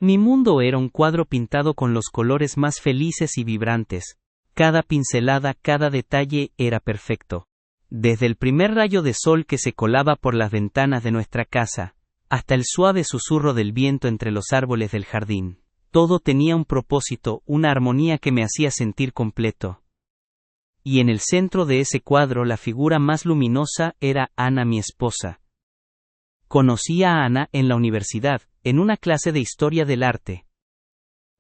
Mi mundo era un cuadro pintado con los colores más felices y vibrantes. Cada pincelada, cada detalle era perfecto. Desde el primer rayo de sol que se colaba por las ventanas de nuestra casa, hasta el suave susurro del viento entre los árboles del jardín. Todo tenía un propósito, una armonía que me hacía sentir completo. Y en el centro de ese cuadro la figura más luminosa era Ana, mi esposa. Conocí a Ana en la universidad, en una clase de historia del arte.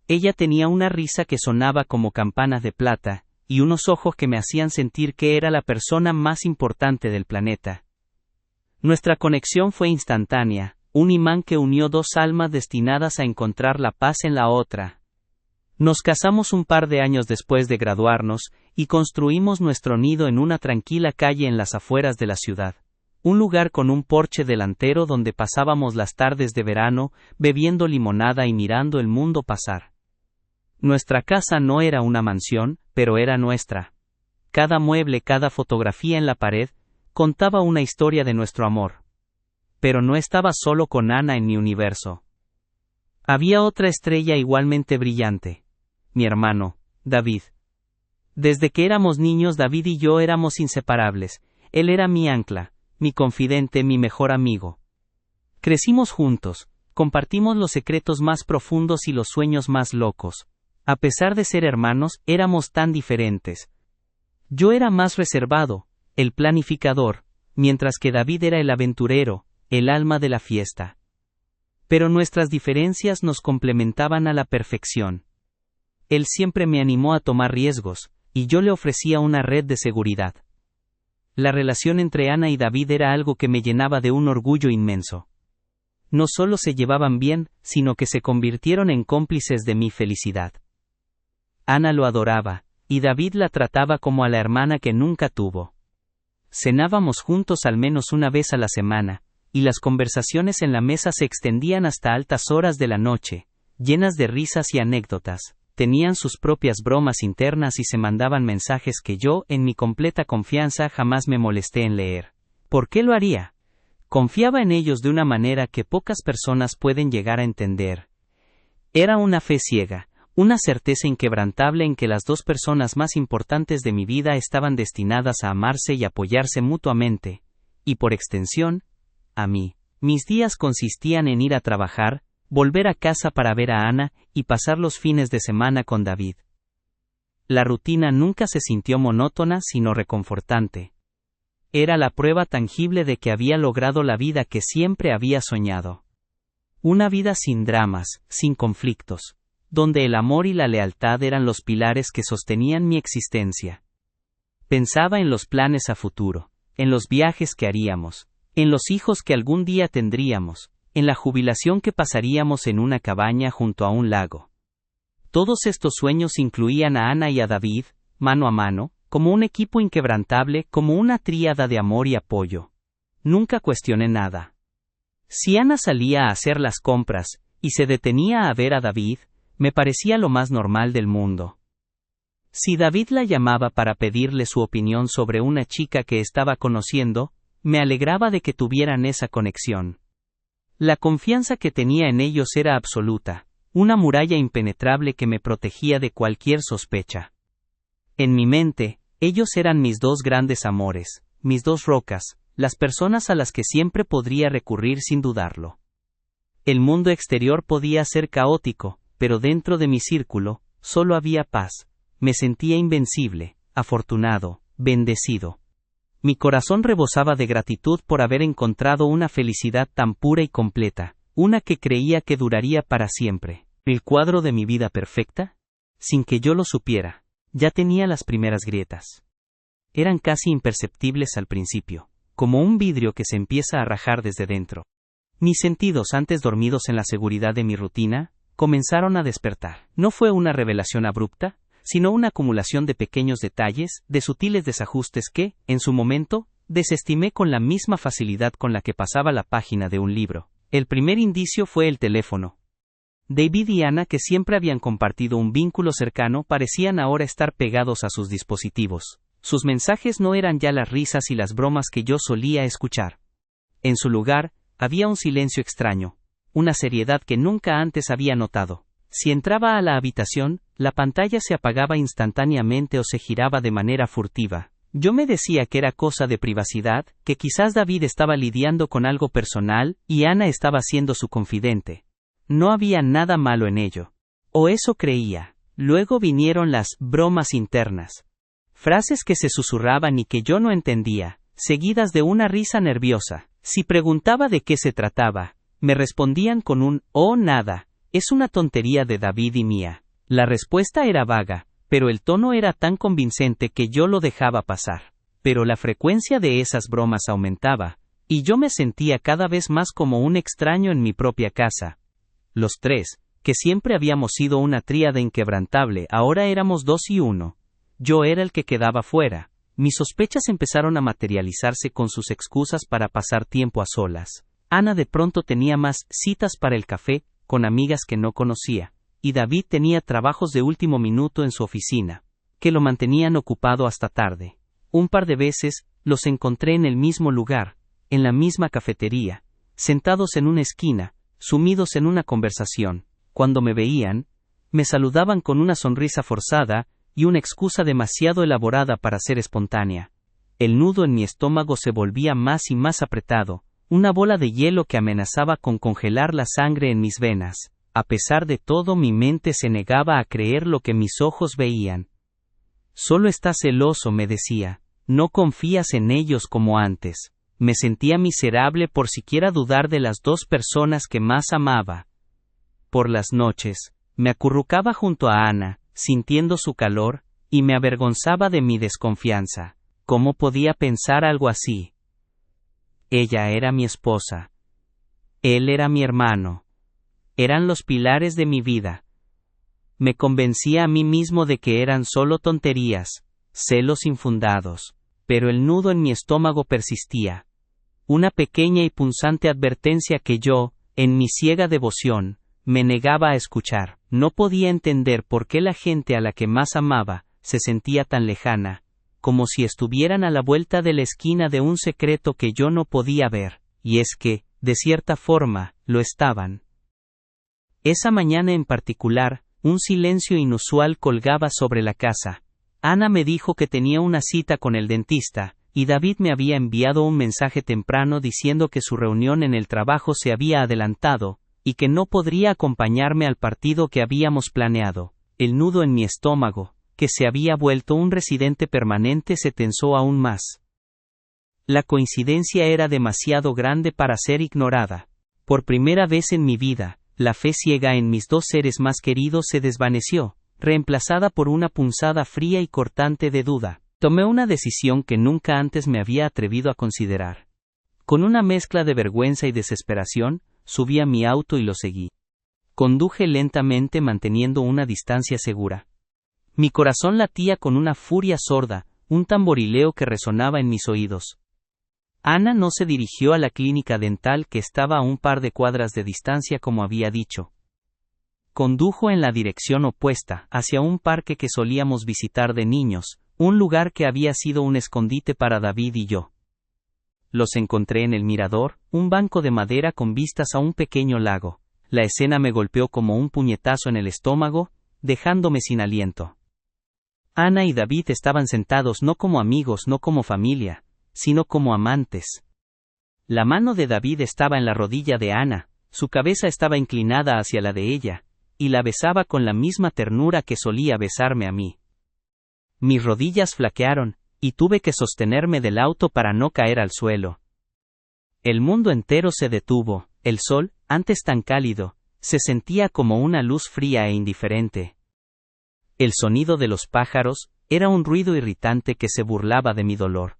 Ella tenía una risa que sonaba como campanas de plata, y unos ojos que me hacían sentir que era la persona más importante del planeta. Nuestra conexión fue instantánea, un imán que unió dos almas destinadas a encontrar la paz en la otra. Nos casamos un par de años después de graduarnos, y construimos nuestro nido en una tranquila calle en las afueras de la ciudad. Un lugar con un porche delantero donde pasábamos las tardes de verano, bebiendo limonada y mirando el mundo pasar. Nuestra casa no era una mansión, pero era nuestra. Cada mueble, cada fotografía en la pared, contaba una historia de nuestro amor. Pero no estaba solo con Ana en mi universo. Había otra estrella igualmente brillante. Mi hermano, David. Desde que éramos niños, David y yo éramos inseparables. Él era mi ancla, mi confidente, mi mejor amigo. Crecimos juntos, compartimos los secretos más profundos y los sueños más locos. A pesar de ser hermanos, éramos tan diferentes. Yo era más reservado, el planificador, mientras que David era el aventurero, el alma de la fiesta. Pero nuestras diferencias nos complementaban a la perfección. Él siempre me animó a tomar riesgos, y yo le ofrecía una red de seguridad. La relación entre Ana y David era algo que me llenaba de un orgullo inmenso. No solo se llevaban bien, sino que se convirtieron en cómplices de mi felicidad. Ana lo adoraba, y David la trataba como a la hermana que nunca tuvo. Cenábamos juntos al menos una vez a la semana, y las conversaciones en la mesa se extendían hasta altas horas de la noche, llenas de risas y anécdotas. Tenían sus propias bromas internas y se mandaban mensajes que yo, en mi completa confianza, jamás me molesté en leer. ¿Por qué lo haría? Confiaba en ellos de una manera que pocas personas pueden llegar a entender. Era una fe ciega. Una certeza inquebrantable en que las dos personas más importantes de mi vida estaban destinadas a amarse y apoyarse mutuamente, y por extensión, a mí. Mis días consistían en ir a trabajar, volver a casa para ver a Ana, y pasar los fines de semana con David. La rutina nunca se sintió monótona sino reconfortante. Era la prueba tangible de que había logrado la vida que siempre había soñado. Una vida sin dramas, sin conflictos, donde el amor y la lealtad eran los pilares que sostenían mi existencia. Pensaba en los planes a futuro, en los viajes que haríamos, en los hijos que algún día tendríamos, en la jubilación que pasaríamos en una cabaña junto a un lago. Todos estos sueños incluían a Ana y a David, mano a mano, como un equipo inquebrantable, como una tríada de amor y apoyo. Nunca cuestioné nada. Si Ana salía a hacer las compras, y se detenía a ver a David, me parecía lo más normal del mundo. Si David la llamaba para pedirle su opinión sobre una chica que estaba conociendo, me alegraba de que tuvieran esa conexión. La confianza que tenía en ellos era absoluta, una muralla impenetrable que me protegía de cualquier sospecha. En mi mente, ellos eran mis dos grandes amores, mis dos rocas, las personas a las que siempre podría recurrir sin dudarlo. El mundo exterior podía ser caótico, pero dentro de mi círculo, solo había paz. Me sentía invencible, afortunado, bendecido. Mi corazón rebosaba de gratitud por haber encontrado una felicidad tan pura y completa, una que creía que duraría para siempre. ¿El cuadro de mi vida perfecta? Sin que yo lo supiera, ya tenía las primeras grietas. Eran casi imperceptibles al principio, como un vidrio que se empieza a rajar desde dentro. Mis sentidos, antes dormidos en la seguridad de mi rutina, comenzaron a despertar. No fue una revelación abrupta, sino una acumulación de pequeños detalles, de sutiles desajustes que, en su momento, desestimé con la misma facilidad con la que pasaba la página de un libro. El primer indicio fue el teléfono. David y Ana, que siempre habían compartido un vínculo cercano, parecían ahora estar pegados a sus dispositivos. Sus mensajes no eran ya las risas y las bromas que yo solía escuchar. En su lugar, había un silencio extraño. una seriedad que nunca antes había notado. Si entraba a la habitación, la pantalla se apagaba instantáneamente o se giraba de manera furtiva. Yo me decía que era cosa de privacidad, que quizás David estaba lidiando con algo personal, y Ana estaba siendo su confidente. No había nada malo en ello. O eso creía. Luego vinieron las bromas internas. Frases que se susurraban y que yo no entendía, seguidas de una risa nerviosa. Si preguntaba de qué se trataba, me respondían con un «oh nada, es una tontería de David y mía». La respuesta era vaga, pero el tono era tan convincente que yo lo dejaba pasar. Pero la frecuencia de esas bromas aumentaba, y yo me sentía cada vez más como un extraño en mi propia casa. Los tres, que siempre habíamos sido una tríada inquebrantable, ahora éramos 2 y 1. Yo era el que quedaba fuera. Mis sospechas empezaron a materializarse con sus excusas para pasar tiempo a solas. Ana de pronto tenía más citas para el café, con amigas que no conocía, y David tenía trabajos de último minuto en su oficina, que lo mantenían ocupado hasta tarde. Un par de veces, los encontré en el mismo lugar, en la misma cafetería, sentados en una esquina, sumidos en una conversación. Cuando me veían, me saludaban con una sonrisa forzada y una excusa demasiado elaborada para ser espontánea. El nudo en mi estómago se volvía más y más apretado, una bola de hielo que amenazaba con congelar la sangre en mis venas. A pesar de todo, mi mente se negaba a creer lo que mis ojos veían. Solo estás celoso, me decía, no confías en ellos como antes. Me sentía miserable por siquiera dudar de las 2 personas que más amaba. Por las noches, me acurrucaba junto a Ana, sintiendo su calor, y me avergonzaba de mi desconfianza. ¿Cómo podía pensar algo así? Ella era mi esposa. Él era mi hermano. Eran los pilares de mi vida. Me convencía a mí mismo de que eran solo tonterías, celos infundados, pero el nudo en mi estómago persistía. Una pequeña y punzante advertencia que yo, en mi ciega devoción, me negaba a escuchar. No podía entender por qué la gente a la que más amaba se sentía tan lejana, como si estuvieran a la vuelta de la esquina de un secreto que yo no podía ver, y es que, de cierta forma, lo estaban. Esa mañana en particular, un silencio inusual colgaba sobre la casa. Ana me dijo que tenía una cita con el dentista, y David me había enviado un mensaje temprano diciendo que su reunión en el trabajo se había adelantado, y que no podría acompañarme al partido que habíamos planeado. El nudo en mi estómago, que se había vuelto un residente permanente, se tensó aún más. La coincidencia era demasiado grande para ser ignorada. Por primera vez en mi vida, la fe ciega en mis 2 seres más queridos se desvaneció, reemplazada por una punzada fría y cortante de duda. Tomé una decisión que nunca antes me había atrevido a considerar. Con una mezcla de vergüenza y desesperación, subí a mi auto y lo seguí. Conduje lentamente manteniendo una distancia segura. Mi corazón latía con una furia sorda, un tamborileo que resonaba en mis oídos. Ana no se dirigió a la clínica dental que estaba a un par de cuadras de distancia como había dicho. Condujo en la dirección opuesta, hacia un parque que solíamos visitar de niños, un lugar que había sido un escondite para David y yo. Los encontré en el mirador, un banco de madera con vistas a un pequeño lago. La escena me golpeó como un puñetazo en el estómago, dejándome sin aliento. Ana y David estaban sentados no como amigos, no como familia, sino como amantes. La mano de David estaba en la rodilla de Ana, su cabeza estaba inclinada hacia la de ella, y la besaba con la misma ternura que solía besarme a mí. Mis rodillas flaquearon, y tuve que sostenerme del auto para no caer al suelo. El mundo entero se detuvo, el sol, antes tan cálido, se sentía como una luz fría e indiferente. El sonido de los pájaros era un ruido irritante que se burlaba de mi dolor.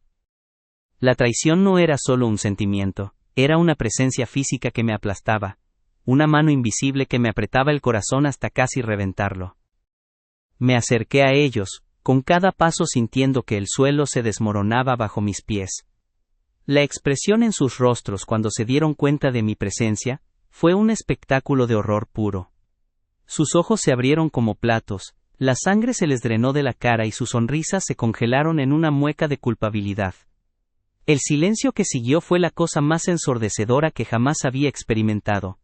La traición no era solo un sentimiento, era una presencia física que me aplastaba, una mano invisible que me apretaba el corazón hasta casi reventarlo. Me acerqué a ellos, con cada paso sintiendo que el suelo se desmoronaba bajo mis pies. La expresión en sus rostros cuando se dieron cuenta de mi presencia, fue un espectáculo de horror puro. Sus ojos se abrieron como platos, la sangre se les drenó de la cara y sus sonrisas se congelaron en una mueca de culpabilidad. El silencio que siguió fue la cosa más ensordecedora que jamás había experimentado.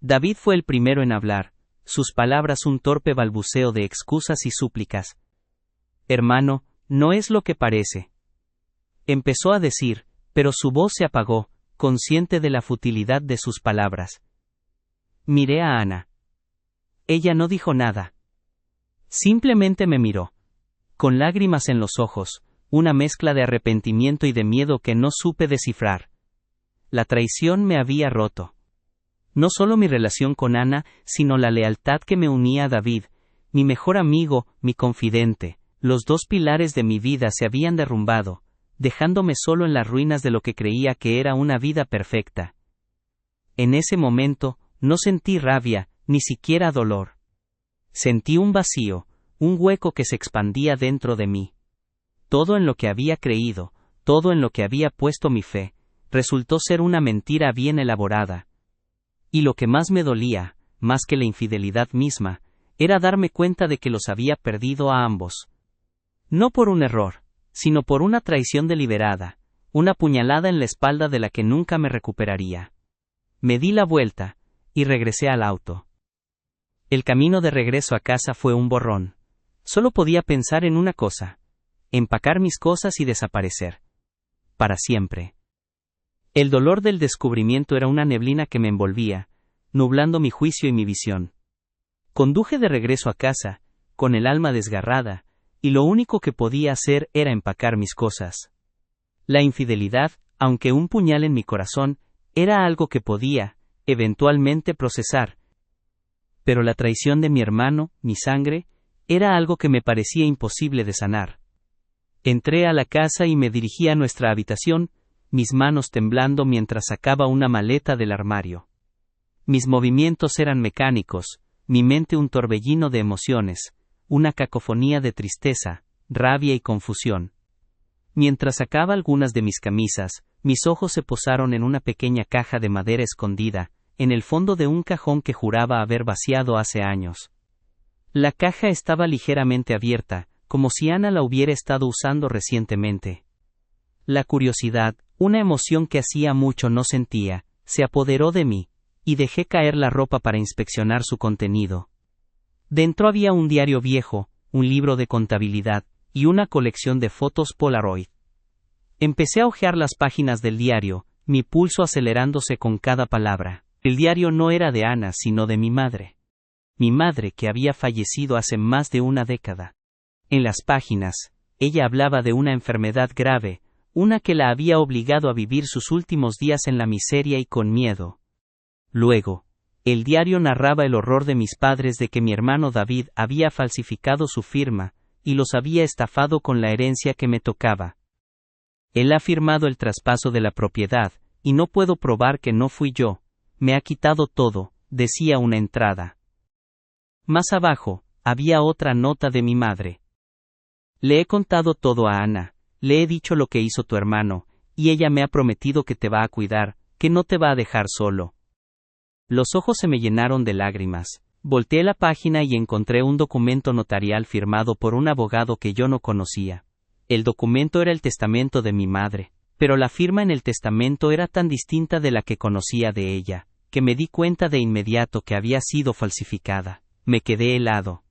David fue el primero en hablar, sus palabras un torpe balbuceo de excusas y súplicas. Hermano, no es lo que parece. Empezó a decir, pero su voz se apagó, consciente de la futilidad de sus palabras. Miré a Ana. Ella no dijo nada. Simplemente me miró. Con lágrimas en los ojos, una mezcla de arrepentimiento y de miedo que no supe descifrar. La traición me había roto. No solo mi relación con Ana, sino la lealtad que me unía a David, mi mejor amigo, mi confidente. Los dos pilares de mi vida se habían derrumbado, dejándome solo en las ruinas de lo que creía que era una vida perfecta. En ese momento, no sentí rabia, ni siquiera dolor. Sentí un vacío, un hueco que se expandía dentro de mí. Todo en lo que había creído, todo en lo que había puesto mi fe, resultó ser una mentira bien elaborada. Y lo que más me dolía, más que la infidelidad misma, era darme cuenta de que los había perdido a ambos. No por un error, sino por una traición deliberada, una puñalada en la espalda de la que nunca me recuperaría. Me di la vuelta, y regresé al auto. El camino de regreso a casa fue un borrón. Solo podía pensar en una cosa: empacar mis cosas y desaparecer. Para siempre. El dolor del descubrimiento era una neblina que me envolvía, nublando mi juicio y mi visión. Conduje de regreso a casa, con el alma desgarrada, y lo único que podía hacer era empacar mis cosas. La infidelidad, aunque un puñal en mi corazón, era algo que podía, eventualmente, procesar. Pero la traición de mi hermano, mi sangre, era algo que me parecía imposible de sanar. Entré a la casa y me dirigí a nuestra habitación, mis manos temblando mientras sacaba una maleta del armario. Mis movimientos eran mecánicos, mi mente un torbellino de emociones, una cacofonía de tristeza, rabia y confusión. Mientras sacaba algunas de mis camisas, mis ojos se posaron en una pequeña caja de madera escondida, en el fondo de un cajón que juraba haber vaciado hace años. La caja estaba ligeramente abierta, como si Ana la hubiera estado usando recientemente. La curiosidad, una emoción que hacía mucho no sentía, se apoderó de mí, y dejé caer la ropa para inspeccionar su contenido. Dentro había un diario viejo, un libro de contabilidad, y una colección de fotos Polaroid. Empecé a hojear las páginas del diario, mi pulso acelerándose con cada palabra. El diario no era de Ana, sino de mi madre. Mi madre, que había fallecido hace más de una década. En las páginas, ella hablaba de una enfermedad grave, una que la había obligado a vivir sus últimos días en la miseria y con miedo. Luego, el diario narraba el horror de mis padres de que mi hermano David había falsificado su firma, y los había estafado con la herencia que me tocaba. Él ha firmado el traspaso de la propiedad, y no puedo probar que no fui yo. Me ha quitado todo, decía una entrada. Más abajo, había otra nota de mi madre. Le he contado todo a Ana, le he dicho lo que hizo tu hermano, y ella me ha prometido que te va a cuidar, que no te va a dejar solo. Los ojos se me llenaron de lágrimas. Volteé la página y encontré un documento notarial firmado por un abogado que yo no conocía. El documento era el testamento de mi madre, pero la firma en el testamento era tan distinta de la que conocía de ella, que me di cuenta de inmediato que había sido falsificada. Me quedé helado.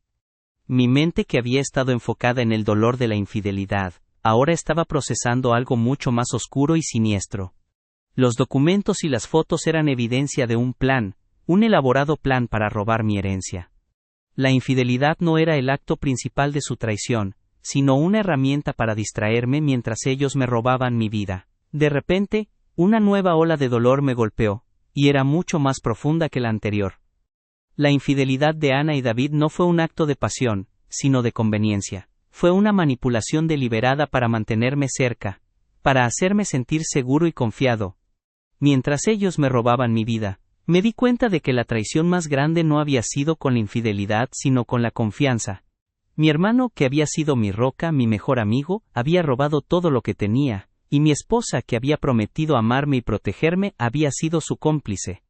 Mi mente, que había estado enfocada en el dolor de la infidelidad, ahora estaba procesando algo mucho más oscuro y siniestro. Los documentos y las fotos eran evidencia de un plan, un elaborado plan para robar mi herencia. La infidelidad no era el acto principal de su traición, sino una herramienta para distraerme mientras ellos me robaban mi vida. De repente, una nueva ola de dolor me golpeó, y era mucho más profunda que la anterior. La infidelidad de Ana y David no fue un acto de pasión, sino de conveniencia. Fue una manipulación deliberada para mantenerme cerca, para hacerme sentir seguro y confiado. Mientras ellos me robaban mi vida, me di cuenta de que la traición más grande no había sido con la infidelidad, sino con la confianza. Mi hermano, que había sido mi roca, mi mejor amigo, había robado todo lo que tenía, y mi esposa, que había prometido amarme y protegerme, había sido su cómplice.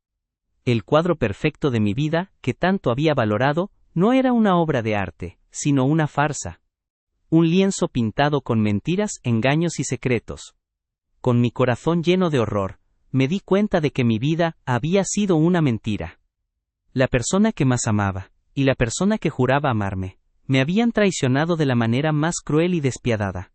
El cuadro perfecto de mi vida, que tanto había valorado, no era una obra de arte, sino una farsa. Un lienzo pintado con mentiras, engaños y secretos. Con mi corazón lleno de horror, me di cuenta de que mi vida había sido una mentira. la persona que más amaba, y la persona que juraba amarme, me habían traicionado de la manera más cruel y despiadada.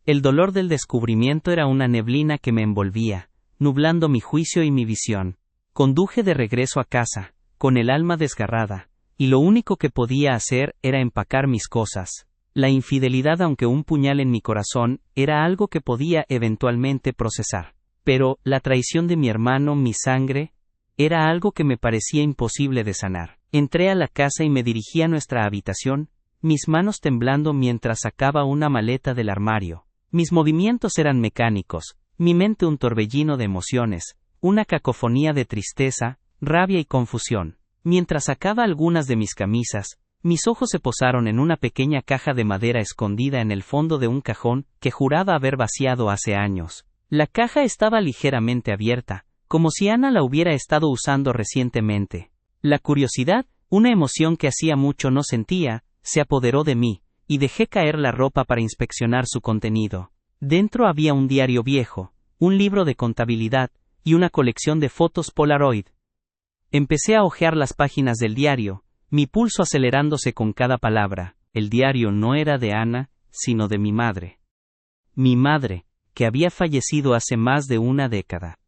El dolor del descubrimiento era una neblina que me envolvía, nublando mi juicio y mi visión. Conduje de regreso a casa, con el alma desgarrada, y lo único que podía hacer era empacar mis cosas. La infidelidad, aunque un puñal en mi corazón, era algo que podía eventualmente procesar. Pero, la traición de mi hermano, mi sangre, era algo que me parecía imposible de sanar. Entré a la casa y me dirigí a nuestra habitación, mis manos temblando mientras sacaba una maleta del armario. Mis movimientos eran mecánicos, mi mente un torbellino de emociones, una cacofonía de tristeza, rabia y confusión. Mientras sacaba algunas de mis camisas, mis ojos se posaron en una pequeña caja de madera escondida en el fondo de un cajón que juraba haber vaciado hace años. La caja estaba ligeramente abierta, como si Ana la hubiera estado usando recientemente. La curiosidad, una emoción que hacía mucho no sentía, se apoderó de mí, y dejé caer la ropa para inspeccionar su contenido. Dentro había un diario viejo, un libro de contabilidad, y una colección de fotos Polaroid. Empecé a hojear las páginas del diario, mi pulso acelerándose con cada palabra. El diario no era de Ana, sino de mi madre. Mi madre, que había fallecido hace más de una década.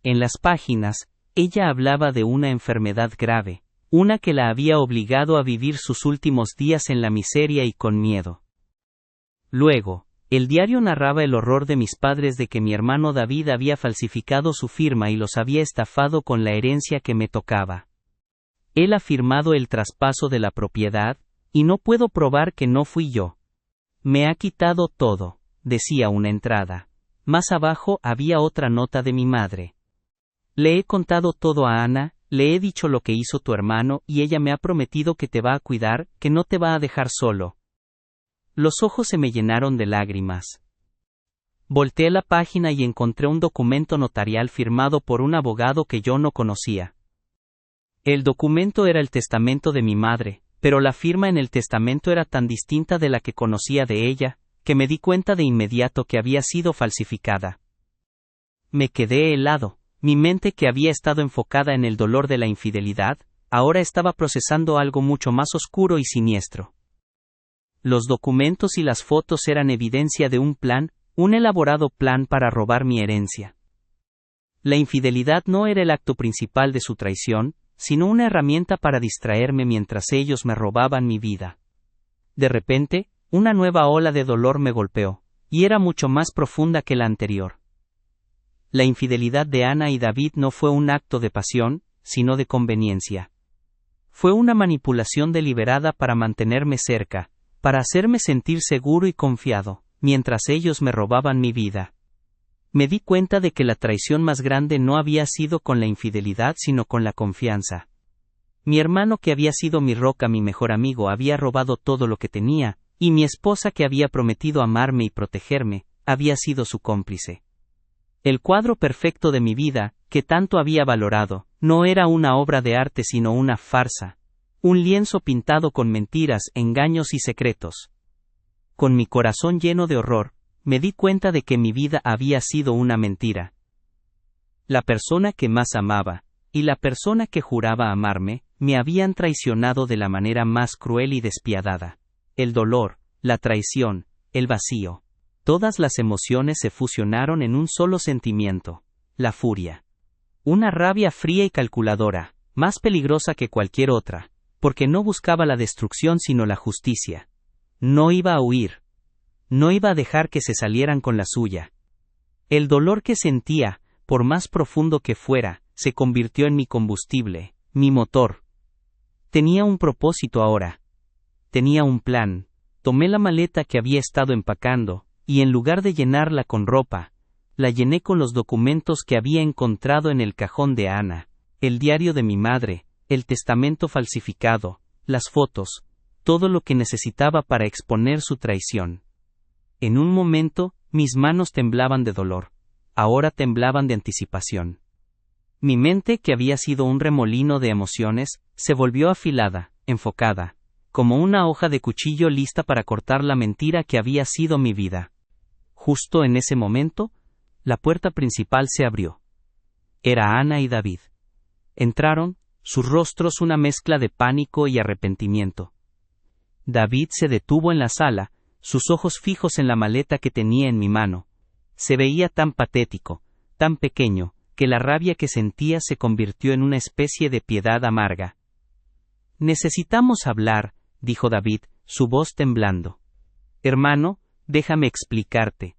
En las páginas, ella hablaba de una enfermedad grave, una que la había obligado a vivir sus últimos días en la miseria y con miedo. Luego, el diario narraba el horror de mis padres de que mi hermano David había falsificado su firma y los había estafado con la herencia que me tocaba. Él ha firmado el traspaso de la propiedad, y no puedo probar que no fui yo. Me ha quitado todo, decía una entrada. Más abajo había otra nota de mi madre. Le he contado todo a Ana, le he dicho lo que hizo tu hermano y ella me ha prometido que te va a cuidar, que no te va a dejar solo. Los ojos se me llenaron de lágrimas. Volteé la página y encontré un documento notarial firmado por un abogado que yo no conocía. El documento era el testamento de mi madre, pero la firma en el testamento era tan distinta de la que conocía de ella, que me di cuenta de inmediato que había sido falsificada. Me quedé helado. Mi mente, que había estado enfocada en el dolor de la infidelidad, ahora estaba procesando algo mucho más oscuro y siniestro. Los documentos y las fotos eran evidencia de un plan, un elaborado plan para robar mi herencia. La infidelidad no era el acto principal de su traición, sino una herramienta para distraerme mientras ellos me robaban mi vida. De repente, una nueva ola de dolor me golpeó, y era mucho más profunda que la anterior. La infidelidad de Ana y David no fue un acto de pasión, sino de conveniencia. Fue una manipulación deliberada para mantenerme cerca, para hacerme sentir seguro y confiado, mientras ellos me robaban mi vida. Me di cuenta de que la traición más grande no había sido con la infidelidad sino con la confianza. Mi hermano, que había sido mi roca, mi mejor amigo, había robado todo lo que tenía, y mi esposa, que había prometido amarme y protegerme, había sido su cómplice. El cuadro perfecto de mi vida, que tanto había valorado, no era una obra de arte sino una farsa, un lienzo pintado con mentiras, engaños y secretos. Con mi corazón lleno de horror, me di cuenta de que mi vida había sido una mentira. La persona que más amaba, y la persona que juraba amarme, me habían traicionado de la manera más cruel y despiadada. El dolor, la traición, el vacío. Todas las emociones se fusionaron en un solo sentimiento, la furia. Una rabia fría y calculadora, más peligrosa que cualquier otra, porque no buscaba la destrucción sino la justicia. No iba a huir. No iba a dejar que se salieran con la suya. El dolor que sentía, por más profundo que fuera, se convirtió en mi combustible, mi motor. Tenía un propósito ahora. Tenía un plan. Tomé la maleta que había estado empacando, y en lugar de llenarla con ropa, la llené con los documentos que había encontrado en el cajón de Ana, el diario de mi madre, el testamento falsificado, las fotos, todo lo que necesitaba para exponer su traición. En un momento, mis manos temblaban de dolor, ahora temblaban de anticipación. Mi mente, que había sido un remolino de emociones, se volvió afilada, enfocada, como una hoja de cuchillo lista para cortar la mentira que había sido mi vida. Justo en ese momento, la puerta principal se abrió. Era Ana y David. Entraron, sus rostros una mezcla de pánico y arrepentimiento. David se detuvo en la sala, sus ojos fijos en la maleta que tenía en mi mano. Se veía tan patético, tan pequeño, que la rabia que sentía se convirtió en una especie de piedad amarga. Necesitamos hablar, dijo David, su voz temblando. Hermano, déjame explicarte.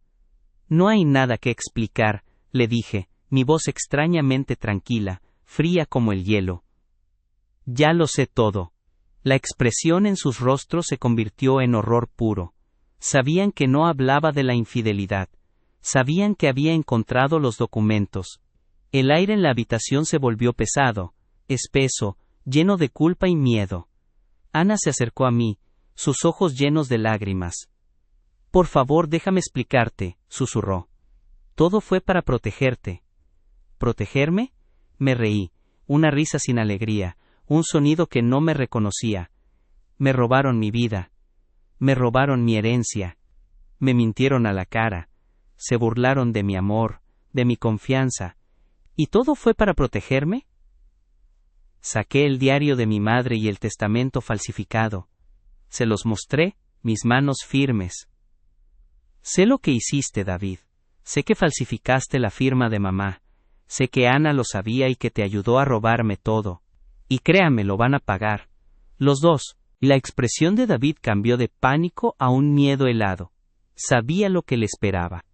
No hay nada que explicar, le dije, mi voz extrañamente tranquila, fría como el hielo. Ya lo sé todo. La expresión en sus rostros se convirtió en horror puro. Sabían que no hablaba de la infidelidad. Sabían que había encontrado los documentos. El aire en la habitación se volvió pesado, espeso, lleno de culpa y miedo. Ana se acercó a mí, sus ojos llenos de lágrimas. Por favor, déjame explicarte, susurró. Todo fue para protegerte. ¿Protegerme? Me reí, una risa sin alegría, un sonido que no me reconocía. Me robaron mi vida. Me robaron mi herencia. Me mintieron a la cara. Se burlaron de mi amor, de mi confianza. ¿Y todo fue para protegerme? Saqué el diario de mi madre y el testamento falsificado. Se los mostré, mis manos firmes. Sé lo que hiciste, David. Sé que falsificaste la firma de mamá. Sé que Ana lo sabía y que te ayudó a robarme todo. Y créame, lo van a pagar. Los dos. La expresión de David cambió de pánico a un miedo helado. Sabía lo que le esperaba.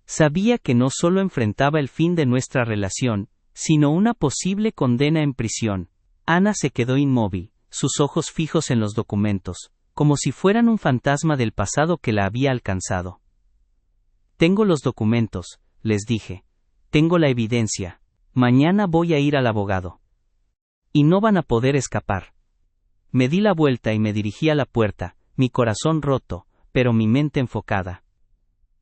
Sabía que no solo enfrentaba el fin de nuestra relación, sino una posible condena en prisión. Ana se quedó inmóvil, sus ojos fijos en los documentos, como si fueran un fantasma del pasado que la había alcanzado. Tengo los documentos, les dije. Tengo la evidencia. Mañana voy a ir al abogado. Y no van a poder escapar. Me di la vuelta y me dirigí a la puerta, mi corazón roto, pero mi mente enfocada.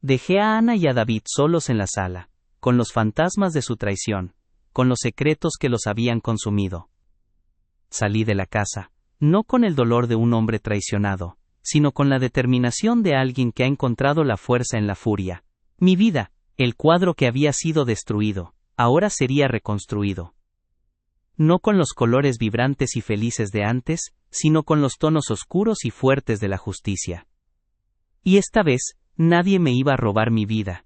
Dejé a Ana y a David solos en la sala, con los fantasmas de su traición, con los secretos que los habían consumido. Salí de la casa, no con el dolor de un hombre traicionado, sino con la determinación de alguien que ha encontrado la fuerza en la furia. Mi vida, el cuadro que había sido destruido, ahora sería reconstruido. No con los colores vibrantes y felices de antes, sino con los tonos oscuros y fuertes de la justicia. Y esta vez, nadie me iba a robar mi vida.